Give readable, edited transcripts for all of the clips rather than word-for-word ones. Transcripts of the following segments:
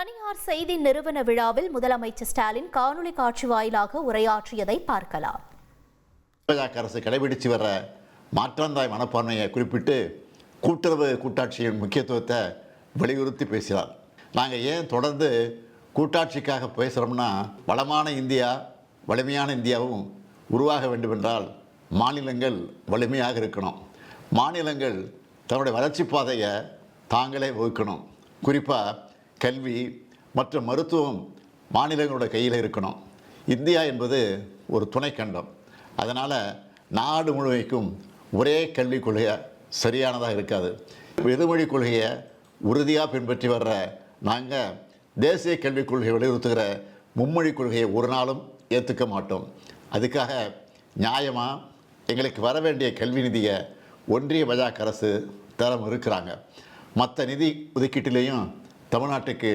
தனியார் செய்தி நிறுவன விழாவில் முதலமைச்சர் ஸ்டாலின் காணொலி காட்சி வாயிலாக உரையாற்றியதை பார்க்கலாம். பாஜக அரசு கடைபிடித்து வர மாற்றாந்தாய் மனப்பான்மையை குறிப்பிட்டு கூட்டுறவு கூட்டாட்சியின் முக்கியத்துவத்தை வலியுறுத்தி பேசினார். நாங்கள் ஏன் தொடர்ந்து கூட்டாட்சிக்காக பேசுகிறோம்னா, வளமான இந்தியா வலிமையான இந்தியாவும் உருவாக வேண்டுமென்றால் மாநிலங்கள் வலிமையாக இருக்கணும். மாநிலங்கள் தன்னுடைய வளர்ச்சி பாதையை தாங்களே வகுக்கணும். குறிப்பாக கல்வி மற்றும் மருத்துவம் மாநிலங்களோட கையில் இருக்கணும். இந்தியா என்பது ஒரு துணைக்கண்டம். அதனால் நாடு முழுமைக்கும் ஒரே கல்விக் கொள்கை சரியானதாக இருக்காது. இருமொழி கொள்கையை உறுதியாக பின்பற்றி வர்ற நாங்கள் தேசிய கல்விக் கொள்கையை வலியுறுத்துகிற மும்மொழி கொள்கையை ஒரு நாளும் ஏற்றுக்க மாட்டோம். அதுக்காக நியாயமாக எங்களுக்கு வர வேண்டிய கல்வி நிதியை ஒன்றிய பாஜக அரசு தரம் இருக்கிறாங்க. மற்ற நிதி ஒதுக்கீட்டிலையும் தமிழ்நாட்டுக்கு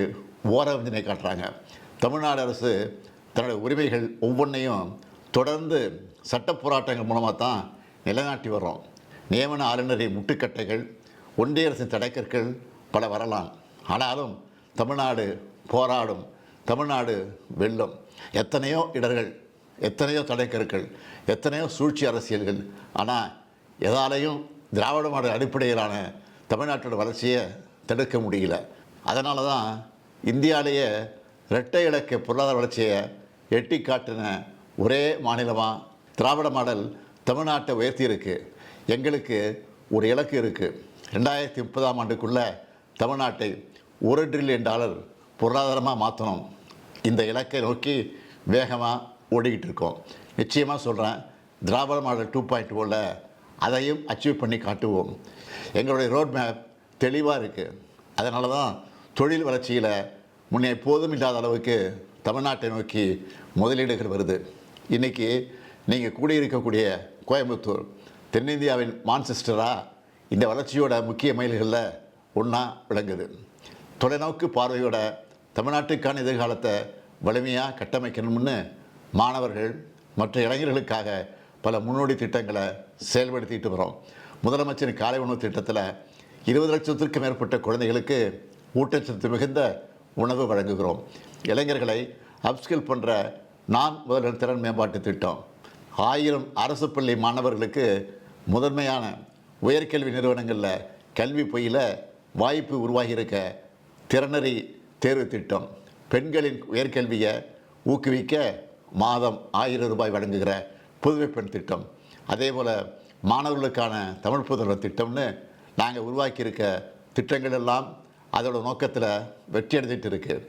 ஓரவஞ்சனை காட்டுறாங்க. தமிழ்நாடு அரசு தன்னுடைய உரிமைகள் ஒவ்வொன்றையும் தொடர்ந்து சட்ட போராட்டங்கள் மூலமாக தான் நிலைநாட்டி வர்றோம். நியமன ஆளுநரின் முட்டுக்கட்டைகள், ஒன்றிய அரசின் தடைக்கற்கள் பல வரலாம். ஆனாலும் தமிழ்நாடு போராடும், தமிழ்நாடு வெல்லும். எத்தனையோ இடர்கள், எத்தனையோ தடைக்கற்கள், எத்தனையோ சூழ்ச்சி அரசியல்கள். ஆனால் எதாலையும் திராவிட மாடல் அடிப்படையிலான தமிழ்நாட்டோட வளர்ச்சியை தடுக்க முடியல. அதனால தான் இந்தியாவிலேயே இரட்டை இலக்க பொருளாதார வளர்ச்சியை எட்டி காட்டின ஒரே மாநிலமாக திராவிட மாடல் தமிழ்நாட்டை உயர்த்தியிருக்கு. எங்களுக்கு ஒரு இலக்கு இருக்குது. 2030ஆம் ஆண்டுக்குள்ளே தமிழ்நாட்டை $1 டிரில்லியன் பொருளாதாரமாக மாற்றணும். இந்த இலக்கை நோக்கி வேகமாக ஓடிக்கிட்டு இருக்கோம். நிச்சயமாக சொல்கிறேன், திராவிட மாடல் 2.0 அதையும் அச்சீவ் பண்ணி காட்டுவோம். எங்களுடைய ரோட் மேப் தெளிவாக இருக்குது. அதனால தான் தொழில் வளர்ச்சியில் முன்னே எப்போதும் இல்லாத அளவுக்கு தமிழ்நாட்டை நோக்கி முதலீடுகள் வருது. இன்றைக்கி நீங்கள் கூடியிருக்கக்கூடிய கோயம்புத்தூர் தென்னிந்தியாவின் மான்செஸ்டராக இந்த வளர்ச்சியோட முக்கிய மைல்களில் ஒன்றா விளங்குது. தொலைநோக்கு பார்வையோட தமிழ்நாட்டுக்கான எதிர்காலத்தை வலிமையாக கட்டமைக்கணும்னு மாணவர்கள் மற்ற இளைஞர்களுக்காக பல முன்னோடி திட்டங்களை செயல்படுத்திட்டு வரோம். முதலமைச்சரின் காலை உணவு திட்டத்தில் 20 லட்சத்திற்கும் மேற்பட்ட குழந்தைகளுக்கு ஊட்டச்சத்து மிகுந்த உணவு வழங்குகிறோம். இளைஞர்களை அப்ஸ்கில் பண்ணுற நான் முதல்வர் திறன் மேம்பாட்டு திட்டம், 1000 அரசு பள்ளி மாணவர்களுக்கு முதன்மையான உயர்கல்வி நிறுவனங்களில் கல்வி பயில வாய்ப்பு உருவாகியிருக்க திறனறி தேர்வு திட்டம், பெண்களின் உயர்கல்வியை ஊக்குவிக்க மாதம் $1000 வழங்குகிற புதுமை பெண் திட்டம், அதே போல் மாணவர்களுக்கான தமிழ் புதல்வர் திட்டம்னு நாங்கள் உருவாக்கியிருக்க திட்டங்கள் எல்லாம் அதோட நோக்கத்தில் வெற்றி அடைஞ்சிட்டு இருக்குது.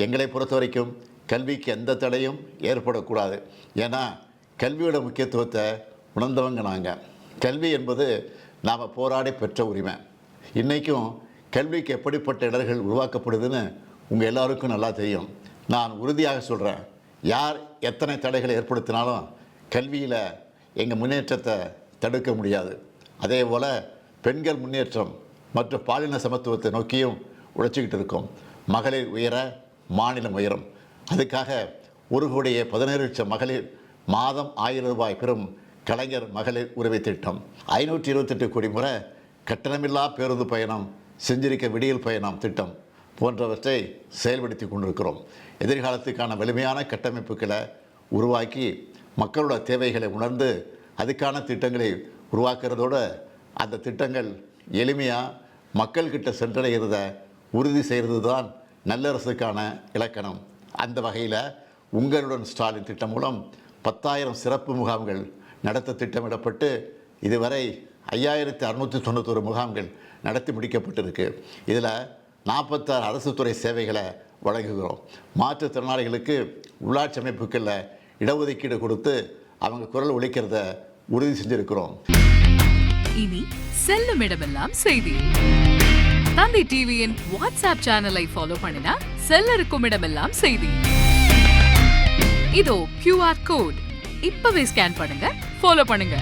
எங்களை பொறுத்த வரைக்கும் கல்விக்கு எந்த தடையும் ஏற்படக்கூடாது. ஏன்னா கல்வியோட முக்கியத்துவத்தை உணர்ந்தவங்க நாங்கள். கல்வி என்பது நாம் போராடி பெற்ற உரிமை. இன்றைக்கும் கல்விக்கு எப்படிப்பட்ட இடர்கள் உருவாக்கப்படுதுன்னு உங்கள் எல்லாருக்கும் நல்லா தெரியும். நான் உறுதியாக சொல்கிறேன், யார் எத்தனை தடைகளை ஏற்படுத்தினாலும் கல்வியில் எங்கள் முன்னேற்றத்தை தடுக்க முடியாது. அதே போல் பெண்கள் முன்னேற்றம் மற்றும் பாலின சமத்துவத்தை நோக்கியும் உழைச்சிக்கிட்டு இருக்கோம். மகளிர் உயர மாநிலம் உயரும். அதுக்காக 1,17,00,000 மகளிர் மாதம் $1000 பெறும் கலைஞர் மகளிர் உரிமை திட்டம், 528 கோடி முறை கட்டணமில்லா பேருந்து பயணம், செஞ்சிருக்க விடியல் பயணம் திட்டம் போன்றவற்றை செயல்படுத்தி கொண்டிருக்கிறோம். எதிர்காலத்துக்கான வலிமையான கட்டமைப்புகளை உருவாக்கி மக்களோட தேவைகளை உணர்ந்து அதுக்கான திட்டங்களை உருவாக்குறதோடு அந்த திட்டங்கள் எளிமையாக மக்கள்கிட்ட சென்றடைகிறத உறுதி செய்கிறது தான் நல்லரசுக்கான இலக்கணம். அந்த வகையில் உங்களுடன் ஸ்டாலின் திட்டம் மூலம் 10,000 சிறப்பு முகாம்கள் நடத்த திட்டமிடப்பட்டு இதுவரை 5,691 முகாம்கள் நடத்தி முடிக்கப்பட்டிருக்கு. இதில் 46 அரசு துறை சேவைகளை வழங்குகிறோம். மாற்றுத்திறனாளிகளுக்கு உள்ளாட்சி அமைப்புகளில் இடஒதுக்கீடு கொடுத்து அவங்க குரல் ஒலிக்கிறத உறுதி செஞ்சிருக்கிறோம். இனி செல்லும் இடமெல்லாம் செய்தி. தந்தி டிவியின் வாட்ஸ்அப் சேனலை ஃபாலோ பண்ணினா செல்ல இருக்கும் இடமெல்லாம் செய்தி. இதோ QR கோட் இப்பவே ஸ்கேன் பண்ணுங்க, ஃபாலோ பண்ணுங்க.